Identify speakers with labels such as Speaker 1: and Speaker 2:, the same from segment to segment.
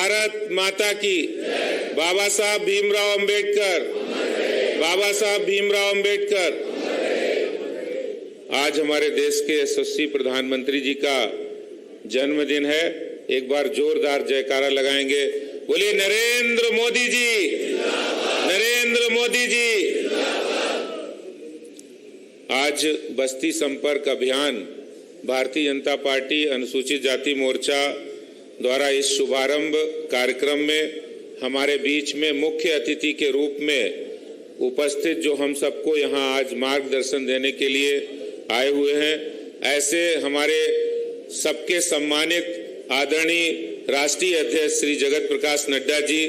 Speaker 1: भारत माता की। बाबा साहब भीमराव अंबेडकर, बाबा साहब भीमराव अंबेडकर। आज हमारे देश के यशस्वी प्रधानमंत्री जी का जन्मदिन है। एक बार जोरदार जयकारा लगाएंगे। बोलिए नरेंद्र मोदी जी, नरेंद्र मोदी जी। आज बस्ती संपर्क अभियान भारतीय जनता पार्टी अनुसूचित जाति मोर्चा द्वारा इस शुभारंभ कार्यक्रम में हमारे बीच में मुख्य अतिथि के रूप में उपस्थित जो हम सबको यहाँ आज मार्गदर्शन देने के लिए आए हुए हैं, ऐसे हमारे सबके सम्मानित आदरणीय राष्ट्रीय अध्यक्ष श्री जगत प्रकाश नड्डा जी,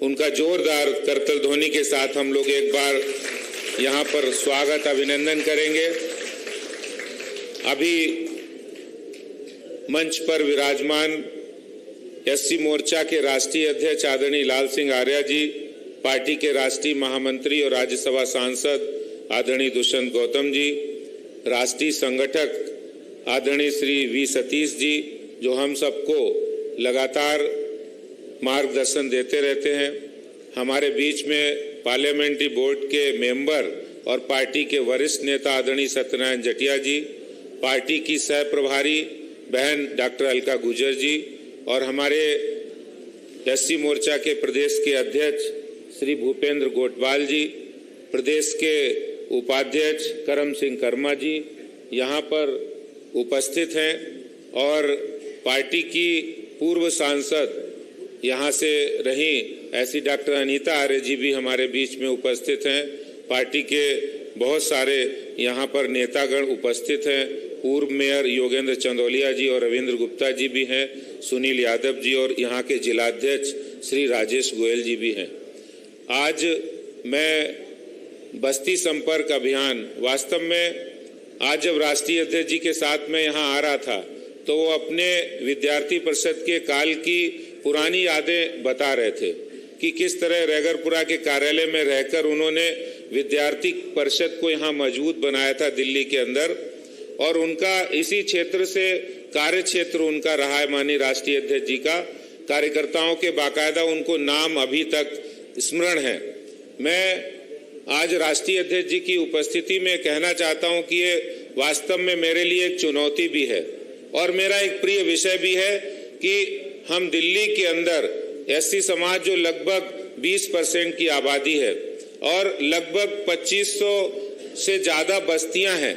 Speaker 1: उनका जोरदार करतल ध्वनि के साथ हम लोग एक बार यहाँ पर स्वागत अभिनंदन करेंगे। अभी मंच पर विराजमान एससी मोर्चा के राष्ट्रीय अध्यक्ष आदरणीय लाल सिंह आर्या जी, पार्टी के राष्ट्रीय महामंत्री और राज्यसभा सांसद आदरणीय दुष्यंत गौतम जी, राष्ट्रीय संगठक आदरणीय श्री वी सतीश जी, जो हम सबको लगातार मार्गदर्शन देते रहते हैं। हमारे बीच में पार्लियामेंट्री बोर्ड के मेंबर और पार्टी के वरिष्ठ नेता आदरणीय सत्यनारायण जटिया जी, पार्टी की सह प्रभारी बहन डॉक्टर अलका गुर्जर जी और हमारे एससी मोर्चा के प्रदेश के अध्यक्ष श्री भूपेंद्र गोटवाल जी, प्रदेश के उपाध्यक्ष करम सिंह कर्मा जी यहाँ पर उपस्थित हैं और पार्टी की पूर्व सांसद यहाँ से रही ऐसी डॉक्टर अनीता आर्य जी भी हमारे बीच में उपस्थित हैं। पार्टी के बहुत सारे यहाँ पर नेतागण उपस्थित हैं। पूर्व मेयर योगेंद्र चंदौलिया जी और रविंद्र गुप्ता जी भी हैं, सुनील यादव जी और यहाँ के जिलाध्यक्ष श्री राजेश गोयल जी भी हैं। आज मैं बस्ती संपर्क अभियान, वास्तव में आज जब राष्ट्रीय अध्यक्ष जी के साथ मैं यहाँ आ रहा था तो वो अपने विद्यार्थी परिषद के काल की पुरानी यादें बता रहे थे कि किस तरह रैगरपुरा के कार्यालय में रहकर उन्होंने विद्यार्थी परिषद को यहाँ मजबूत बनाया था दिल्ली के अंदर, और उनका इसी क्षेत्र से कार्य क्षेत्र उनका रहा है। माननीय राष्ट्रीय अध्यक्ष जी का कार्यकर्ताओं के बाकायदा उनको नाम अभी तक स्मरण है। मैं आज राष्ट्रीय अध्यक्ष जी की उपस्थिति में कहना चाहता हूं कि ये वास्तव में मेरे लिए एक चुनौती भी है और मेरा एक प्रिय विषय भी है कि हम दिल्ली के अंदर एससी समाज जो लगभग 20% की आबादी है और लगभग 2500 से ज्यादा बस्तियां हैं,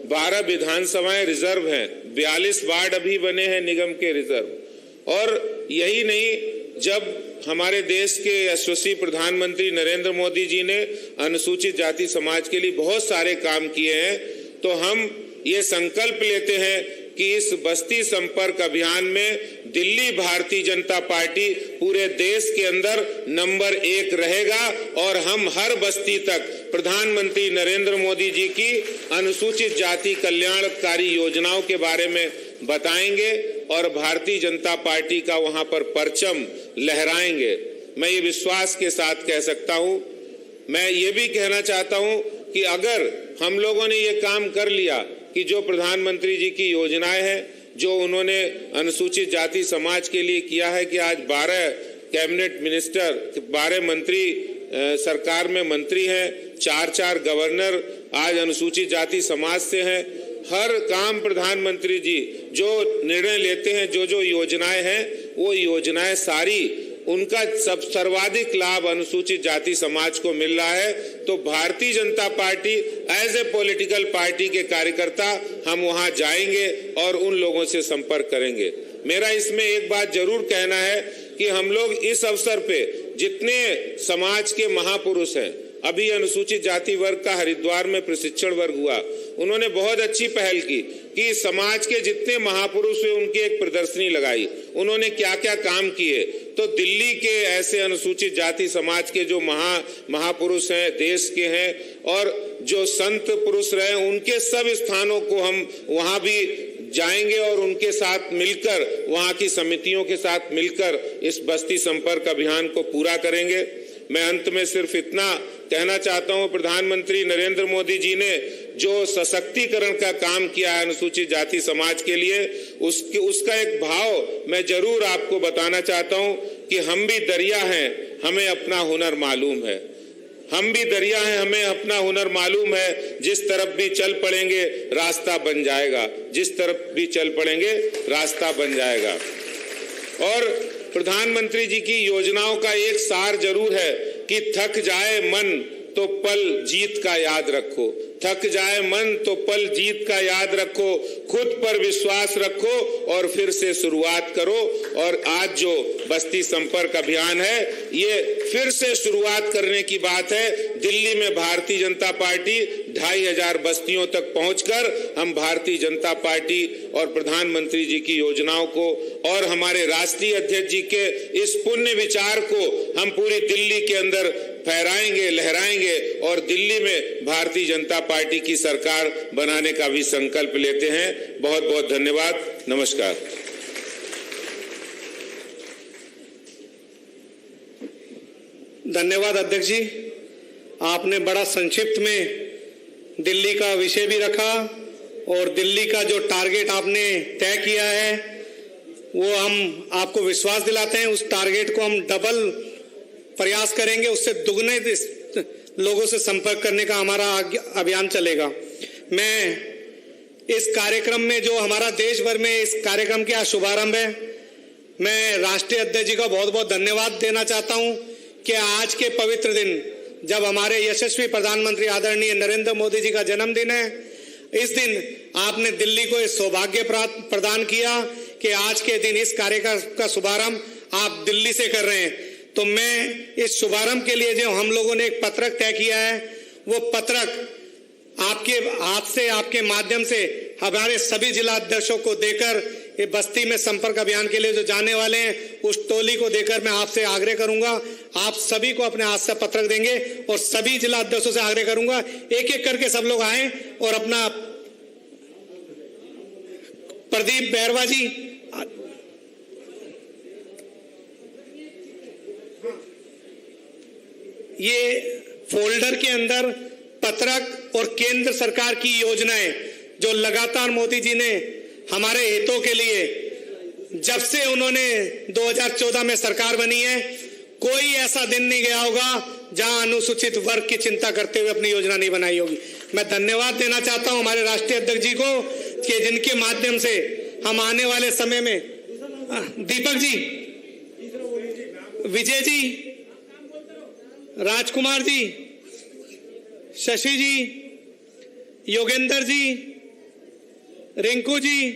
Speaker 1: 12 विधानसभाएं रिजर्व हैं, 42 वार्ड अभी बने हैं निगम के रिजर्व। और यही नहीं, जब हमारे देश के यशस्वी प्रधानमंत्री नरेंद्र मोदी जी ने अनुसूचित जाति समाज के लिए बहुत सारे काम किए हैं, तो हम ये संकल्प लेते हैं कि इस बस्ती संपर्क अभियान में दिल्ली भारतीय जनता पार्टी पूरे देश के अंदर नंबर 1 रहेगा और हम हर बस्ती तक प्रधानमंत्री नरेंद्र मोदी जी की अनुसूचित जाति कल्याणकारी योजनाओं के बारे में बताएंगे और भारतीय जनता पार्टी का वहां पर परचम लहराएंगे। मैं ये विश्वास के साथ कह सकता हूं। मैं ये भी कहना चाहता हूं कि अगर हम लोगों ने ये काम कर लिया कि जो प्रधानमंत्री जी की योजनाएं हैं, जो उन्होंने अनुसूचित जाति समाज के लिए किया है कि आज 12 कैबिनेट मिनिस्टर, 12 मंत्री सरकार में मंत्री हैं, 4 गवर्नर आज अनुसूचित जाति समाज से हैं। हर काम प्रधानमंत्री जी जो निर्णय लेते हैं, जो योजनाएं हैं, वो योजनाएं सारी उनका सर्वाधिक लाभ अनुसूचित जाति समाज को मिल रहा है। तो Bharatiya Janata party as a political party के कार्यकर्ता हम वहां जाएंगे और उन लोगों से संपर्क करेंगे। मेरा इसमें एक बात जरूर कहना है कि हम लोग इस अवसर पे जितने समाज के महापुरुष हैं, अभी अनुसूचित जाति वर्ग का हरिद्वार में प्रशिक्षण वर्ग हुआ, उन्होंने बहुत अच्छी पहल की कि समाज के जितने महापुरुष हुए उनकी एक प्रदर्शनी लगाई, उन्होंने क्या क्या काम किए। तो दिल्ली के ऐसे अनुसूचित जाति समाज के जो महापुरुष हैं, देश के हैं और जो संत पुरुष रहे, उनके सब स्थानों को हम वहां भी जाएंगे और उनके साथ मिलकर, वहां की समितियों के साथ मिलकर इस बस्ती संपर्क अभियान को पूरा करेंगे। मैं अंत में सिर्फ इतना कहना चाहता हूं, प्रधानमंत्री नरेंद्र मोदी जी ने जो सशक्तिकरण का काम किया है अनुसूचित जाति समाज के लिए, उसका एक भाव मैं जरूर आपको बताना चाहता हूं कि हम भी दरिया हैं, हमें अपना हुनर मालूम है। हम भी दरिया हैं, हमें अपना हुनर मालूम है। जिस तरफ भी चल पड़ेंगे रास्ता बन जाएगा, जिस तरफ भी चल पड़ेंगे रास्ता बन जाएगा। और प्रधानमंत्री जी की योजनाओं का एक सार जरूर है कि थक जाए मन तो पल जीत का याद रखो, थक जाए मन तो पल जीत का याद रखो, खुद पर विश्वास रखो और फिर से शुरुआत करो। और आज जो बस्ती संपर्क अभियान है, ये फिर से शुरुआत करने की बात है। दिल्ली में भारतीय जनता पार्टी 2500 बस्तियों तक पहुंचकर हम भारतीय जनता पार्टी और प्रधानमंत्री जी की योजनाओं को और हमारे राष्ट्रीय अध्यक्ष जी के इस पुण्य विचार को हम पूरी दिल्ली के अंदर फहराएंगे, लहराएंगे और दिल्ली में भारतीय जनता पार्टी की सरकार बनाने का भी संकल्प लेते हैं। बहुत बहुत धन्यवाद, नमस्कार।
Speaker 2: धन्यवाद अध्यक्ष जी, आपने बड़ा संक्षिप्त में दिल्ली का विषय भी रखा और दिल्ली का जो टारगेट आपने तय किया है वो हम आपको विश्वास दिलाते हैं। उस टारगेट को हम डबल प्रयास करेंगे, उससे दुगने लोगों से संपर्क करने का हमारा अभियान चलेगा। मैं इस कार्यक्रम में जो हमारा देश भर में इस कार्यक्रम का शुभारंभ है, मैं राष्ट्रीय अध्यक्ष जी का बहुत बहुत धन्यवाद देना चाहता हूं कि आज के पवित्र दिन जब हमारे यशस्वी प्रधानमंत्री आदरणीय नरेंद्र मोदी जी का जन्मदिन है, इस दिन आपने दिल्ली को इस सौभाग्य प्रदान किया कि आज के दिन इस कार्यक्रम का शुभारंभ आप दिल्ली से कर रहे हैं। तो मैं इस शुभारंभ के लिए जो हम लोगों ने एक पत्रक तय किया है, वो पत्रक आपके हाथ से, आपके माध्यम से हमारे सभी जिला अध्यक्षों को देकर ये बस्ती में संपर्क अभियान के लिए जो जाने वाले हैं उस टोली को देकर मैं आपसे आग्रह करूंगा, आप सभी को अपने हाथ से पत्रक देंगे और सभी जिला अध्यक्षों से आग्रह करूंगा एक एक करके सब लोग आए और अपना प्रदीप बैरवा जी, ये फोल्डर के अंदर पत्रक और केंद्र सरकार की योजनाएं जो लगातार मोदी जी ने हमारे हितों के लिए, जब से उन्होंने 2014 में सरकार बनी है, कोई ऐसा दिन नहीं गया होगा जहां अनुसूचित वर्ग की चिंता करते हुए अपनी योजना नहीं बनाई होगी। मैं धन्यवाद देना चाहता हूं हमारे राष्ट्रीय अध्यक्ष जी को कि जिनके माध्यम से हम आने वाले समय में दीपक जी, विजय जी, राजकुमार जी, शशि जी, योगेंद्र जी, रिंकू जी,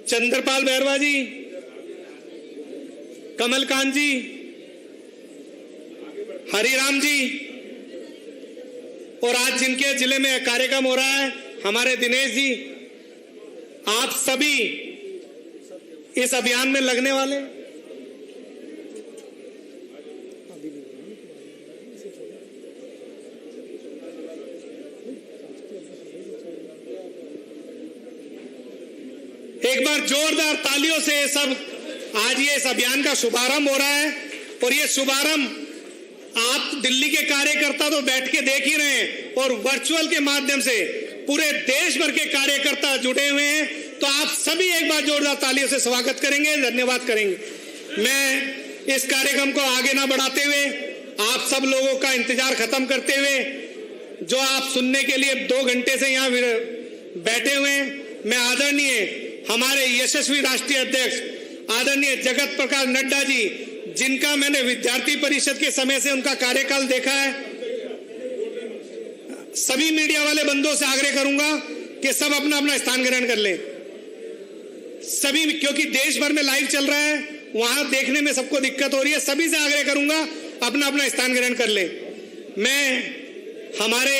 Speaker 2: चंद्रपाल बैरवा जी, कमलकांत जी, हरिराम जी और आज जिनके जिले में कार्यक्रम हो रहा है हमारे दिनेश जी, आप सभी इस अभियान में लगने वाले। एक बार जोरदार तालियों से सब आज ये इस अभियान का शुभारंभ हो रहा है और ये शुभारंभ आप दिल्ली के कार्यकर्ता तो बैठ के देख ही रहे हैं और वर्चुअल के माध्यम से पूरे देश भर के कार्यकर्ता जुड़े हुए हैं। तो आप सभी एक बार जोरदार तालियों से स्वागत करेंगे, धन्यवाद करेंगे। मैं इस कार्यक्रम को आगे ना बढ़ाते हुए आप सब लोगों का इंतजार खत्म करते हुए, जो आप सुनने के लिए 2 घंटे से यहाँ बैठे हुए हैं, मैं आदरणीय हमारे यशस्वी राष्ट्रीय अध्यक्ष आदरणीय जगत प्रकाश नड्डा जी, जिनका मैंने विद्यार्थी परिषद के समय से उनका कार्यकाल देखा है, सभी मीडिया वाले बंधुओं से आग्रह करूंगा कि सब अपना अपना स्थान ग्रहण कर लें। सभी, क्योंकि देश भर में लाइव चल रहा है, वहां देखने में सबको दिक्कत हो रही है, सभी से आग्रह करूंगा अपना अपना स्थान ग्रहण कर लें। मैं हमारे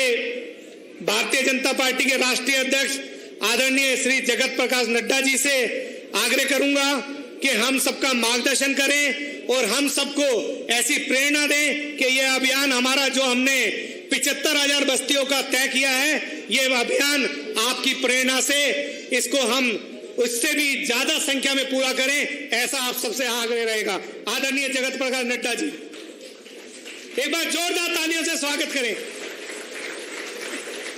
Speaker 2: भारतीय जनता पार्टी के राष्ट्रीय अध्यक्ष आदरणीय श्री जगत प्रकाश नड्डा जी से आग्रह करूंगा कि हम सबका मार्गदर्शन करें और हम सबको ऐसी प्रेरणा दें कि यह अभियान हमारा जो हमने 75,000 बस्तियों का तय किया है, यह अभियान आपकी प्रेरणा से इसको हम उससे भी ज्यादा संख्या में पूरा करें, ऐसा आप सबसे आग्रह रहेगा। आदरणीय जगत प्रकाश नड्डा जी, एक बार जोरदार तालियों से स्वागत करें।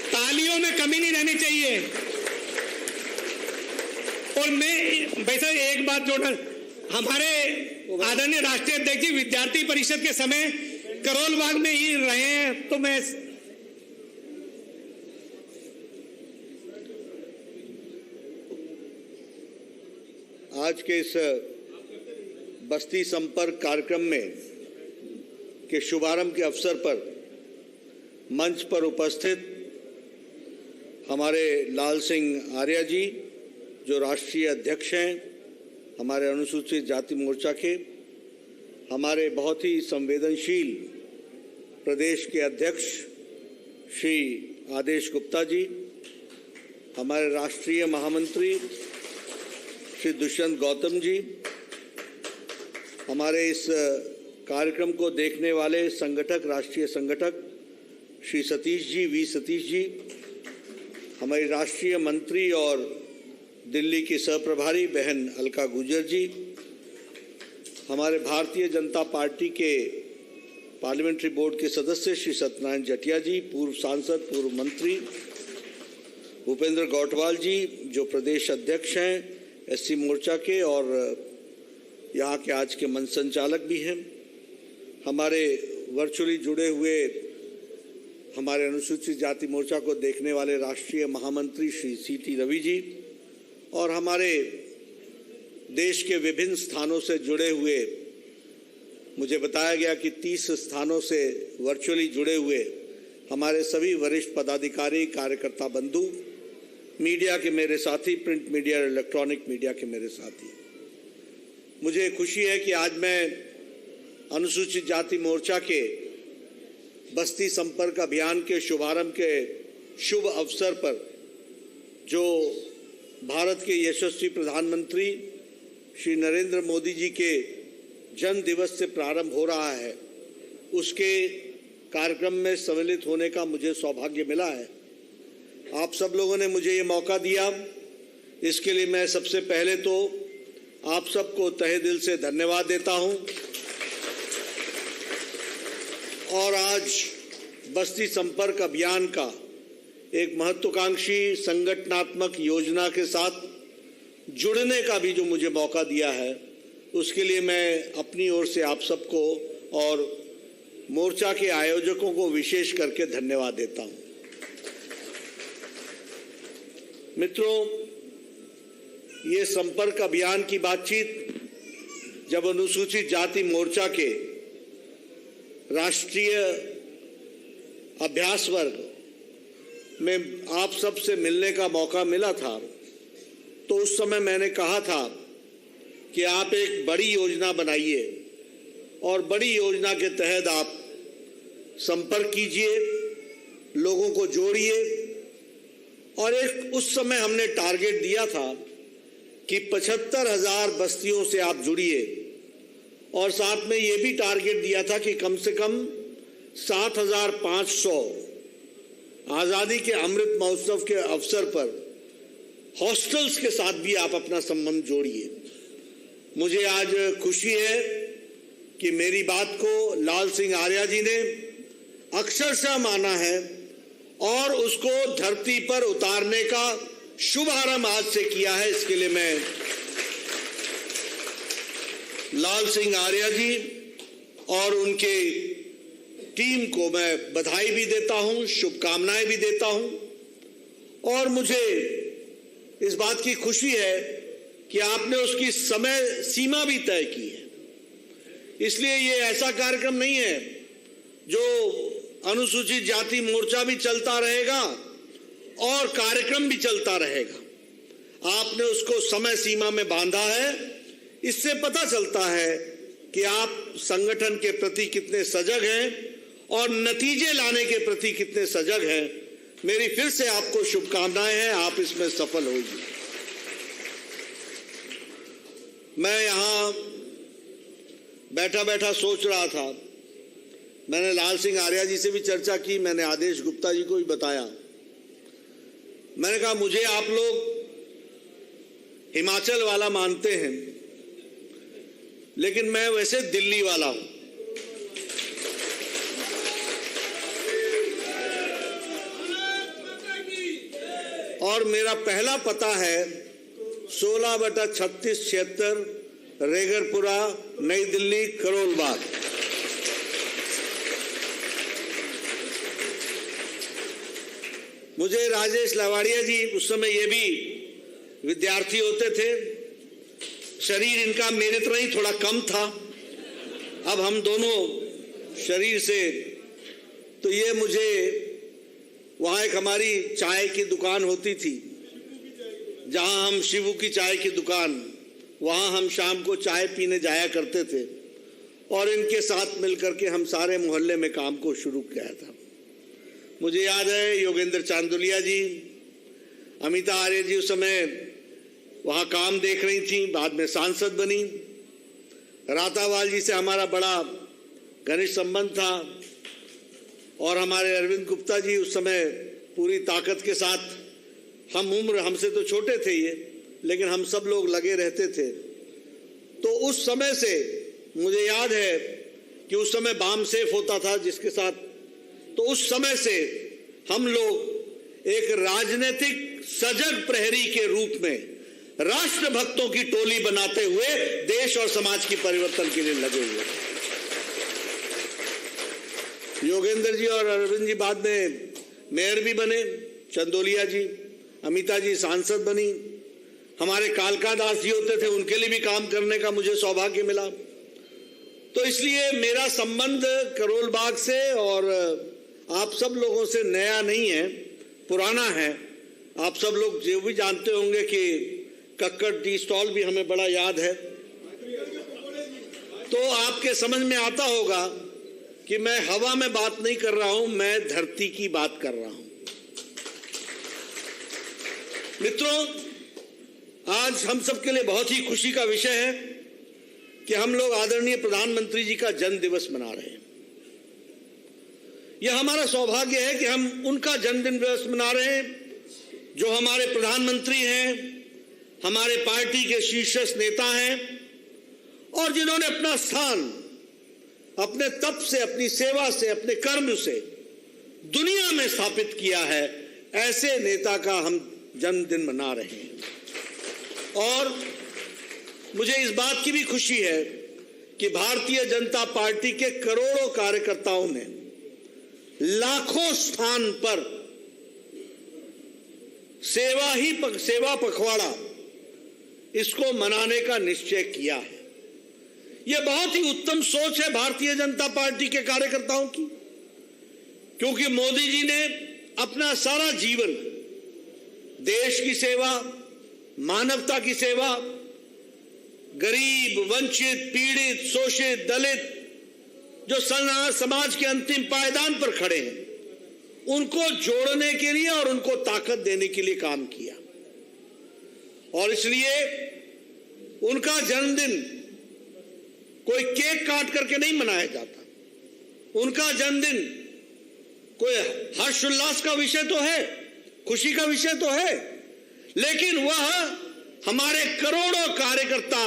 Speaker 2: तालियों में कमी नहीं रहनी चाहिए। और मैं भाई साहब एक बात जोड़ना, हमारे आदरणीय राष्ट्रीय अध्यक्ष जी विद्यार्थी परिषद के समय करोल बाग में ही रहे हैं, तो मैं
Speaker 3: आज के इस बस्ती संपर्क कार्यक्रम में के शुभारंभ के अवसर पर मंच पर उपस्थित हमारे लाल सिंह आर्या जी जो राष्ट्रीय अध्यक्ष हैं हमारे अनुसूचित जाति मोर्चा के, हमारे बहुत ही संवेदनशील प्रदेश के अध्यक्ष श्री आदेश गुप्ता जी, हमारे राष्ट्रीय महामंत्री श्री दुष्यंत गौतम जी, हमारे इस कार्यक्रम को देखने वाले संगठक राष्ट्रीय संगठक श्री सतीश जी वी सतीश जी, हमारी राष्ट्रीय मंत्री और दिल्ली की सहप्रभारी बहन अलका गुर्जर जी, हमारे भारतीय जनता पार्टी के पार्लियामेंट्री बोर्ड के सदस्य श्री सत्यनारायण जटिया जी, पूर्व सांसद पूर्व मंत्री भूपेंद्र गौटवाल जी जो प्रदेश अध्यक्ष हैं एससी मोर्चा के और यहाँ के आज के मंच संचालक भी हैं, हमारे वर्चुअली जुड़े हुए हमारे अनुसूचित जाति मोर्चा को देखने वाले राष्ट्रीय महामंत्री श्री सीटी रवि जी और हमारे देश के विभिन्न स्थानों से जुड़े हुए, मुझे बताया गया कि 30 स्थानों से वर्चुअली जुड़े हुए हमारे सभी वरिष्ठ पदाधिकारी कार्यकर्ता बंधु, मीडिया के मेरे साथी, प्रिंट मीडिया और इलेक्ट्रॉनिक मीडिया के मेरे साथी, मुझे खुशी है कि आज मैं अनुसूचित जाति मोर्चा के बस्ती संपर्क अभियान के शुभारंभ के शुभ अवसर पर जो भारत के यशस्वी प्रधानमंत्री श्री नरेंद्र मोदी जी के जन्म दिवस से प्रारंभ हो रहा है उसके कार्यक्रम में सम्मिलित होने का मुझे सौभाग्य मिला है। आप सब लोगों ने मुझे ये मौका दिया, इसके लिए मैं सबसे पहले तो आप सबको तहे दिल से धन्यवाद देता हूं। और आज बस्ती संपर्क अभियान का एक महत्वाकांक्षी संगठनात्मक योजना के साथ जुड़ने का भी जो मुझे मौका दिया है उसके लिए मैं अपनी ओर से आप सबको और मोर्चा के आयोजकों को विशेष करके धन्यवाद देता हूं। मित्रों, ये संपर्क अभियान की बातचीत जब अनुसूचित जाति मोर्चा के राष्ट्रीय अभ्यास वर्ग में आप सब से मिलने का मौका मिला था तो उस समय मैंने कहा था कि आप एक बड़ी योजना बनाइए और बड़ी योजना के तहत आप संपर्क कीजिए, लोगों को जोड़िए। और एक उस समय हमने टारगेट दिया था कि 75,000 बस्तियों से आप जुड़िए और साथ में ये भी टारगेट दिया था कि कम से कम 7,500 आज़ादी के अमृत महोत्सव के अवसर पर हॉस्टल्स के साथ भी आप अपना संबंध जोड़िए। मुझे आज खुशी है कि मेरी बात को लाल सिंह आर्या जी ने अक्षरशः माना है और उसको धरती पर उतारने का शुभारंभ आज से किया है। इसके लिए मैं लाल सिंह आर्या जी और उनके टीम को मैं बधाई भी देता हूं, शुभकामनाएं भी देता हूं। और मुझे इस बात की खुशी है कि आपने उसकी समय सीमा भी तय की है। इसलिए ये ऐसा कार्यक्रम नहीं है जो अनुसूचित जाति मोर्चा भी चलता रहेगा और कार्यक्रम भी चलता रहेगा। आपने उसको समय सीमा में बांधा है। इससे पता चलता है कि आप संगठन के प्रति कितने सजग हैं और नतीजे लाने के प्रति कितने सजग हैं। मेरी फिर से आपको शुभकामनाएं हैं, आप इसमें सफल होगी। मैं यहां बैठा बैठा सोच रहा था, मैंने लाल सिंह आर्या जी से भी चर्चा की, मैंने आदेश गुप्ता जी को भी बताया। मैंने कहा मुझे आप लोग हिमाचल वाला मानते हैं लेकिन मैं वैसे दिल्ली वाला हूं। और मेरा पहला पता है 16/3676 रेगरपुरा, नई दिल्ली, करोल बाग। मुझे राजेश लावाड़िया जी उस समय ये भी विद्यार्थी होते थे, शरीर इनका मेरे तरह ही थोड़ा कम था, अब हम दोनों शरीर से, तो ये मुझे वहाँ एक हमारी चाय की दुकान होती थी, जहाँ हम शिवू की चाय की दुकान, वहाँ हम शाम को चाय पीने जाया करते थे और इनके साथ मिलकर के हम सारे मोहल्ले में काम को शुरू किया था। मुझे याद है योगेंद्र चांदुलिया जी, अमिता आर्य जी उस समय वहाँ काम देख रही थी, बाद में सांसद बनी। रातावाल जी से हमारा बड़ा घनिष्ठ संबंध था और हमारे अरविंद गुप्ता जी उस समय पूरी ताकत के साथ, हम उम्र हमसे तो छोटे थे ये, लेकिन हम सब लोग लगे रहते थे। तो उस समय से मुझे याद है कि उस समय बाम सेफ होता था जिसके साथ, तो उस समय से हम लोग एक राजनीतिक सजग प्रहरी के रूप में राष्ट्रभक्तों की टोली बनाते हुए देश और समाज की परिवर्तन के लिए लगे हुए। योगेंद्र जी और अरविंद जी बाद में मेयर भी बने, चंदोलिया जी, अमिता जी सांसद बनी, हमारे कालका दास जी होते थे, उनके लिए भी काम करने का मुझे सौभाग्य मिला। तो इसलिए मेरा संबंध करोल बाग से और आप सब लोगों से नया नहीं है, पुराना है। आप सब लोग जो भी जानते होंगे कि कक्कड़ टी स्टॉल भी हमें बड़ा याद है। तो आपके समझ में आता होगा कि मैं हवा में बात नहीं कर रहा हूं, मैं धरती की बात कर रहा हूं। मित्रों, आज हम सबके लिए बहुत ही खुशी का विषय है कि हम लोग आदरणीय प्रधानमंत्री जी का जन्म दिवस मना रहे हैं। यह हमारा सौभाग्य है कि हम उनका जन्मदिन दिवस मना रहे हैं जो हमारे प्रधानमंत्री हैं, हमारे पार्टी के शीर्ष नेता हैं और जिन्होंने अपना स्थान अपने तप से, अपनी सेवा से, अपने कर्म से दुनिया में स्थापित किया है। ऐसे नेता का हम जन्मदिन मना रहे हैं और मुझे इस बात की भी खुशी है कि भारतीय जनता पार्टी के करोड़ों कार्यकर्ताओं ने लाखों स्थान पर सेवा पखवाड़ा इसको मनाने का निश्चय किया है। यह बहुत ही उत्तम सोच है भारतीय जनता पार्टी के कार्यकर्ताओं की, क्योंकि मोदी जी ने अपना सारा जीवन देश की सेवा, मानवता की सेवा, गरीब, वंचित, पीड़ित, शोषित, दलित जो समाज के अंतिम पायदान पर खड़े हैं, उनको जोड़ने के लिए और उनको ताकत देने के लिए काम किया। और इसलिए उनका जन्मदिन कोई केक काट करके नहीं मनाया जाता। उनका जन्मदिन कोई हर्षोल्लास का विषय तो है, खुशी का विषय तो है, लेकिन वह हमारे करोड़ों कार्यकर्ता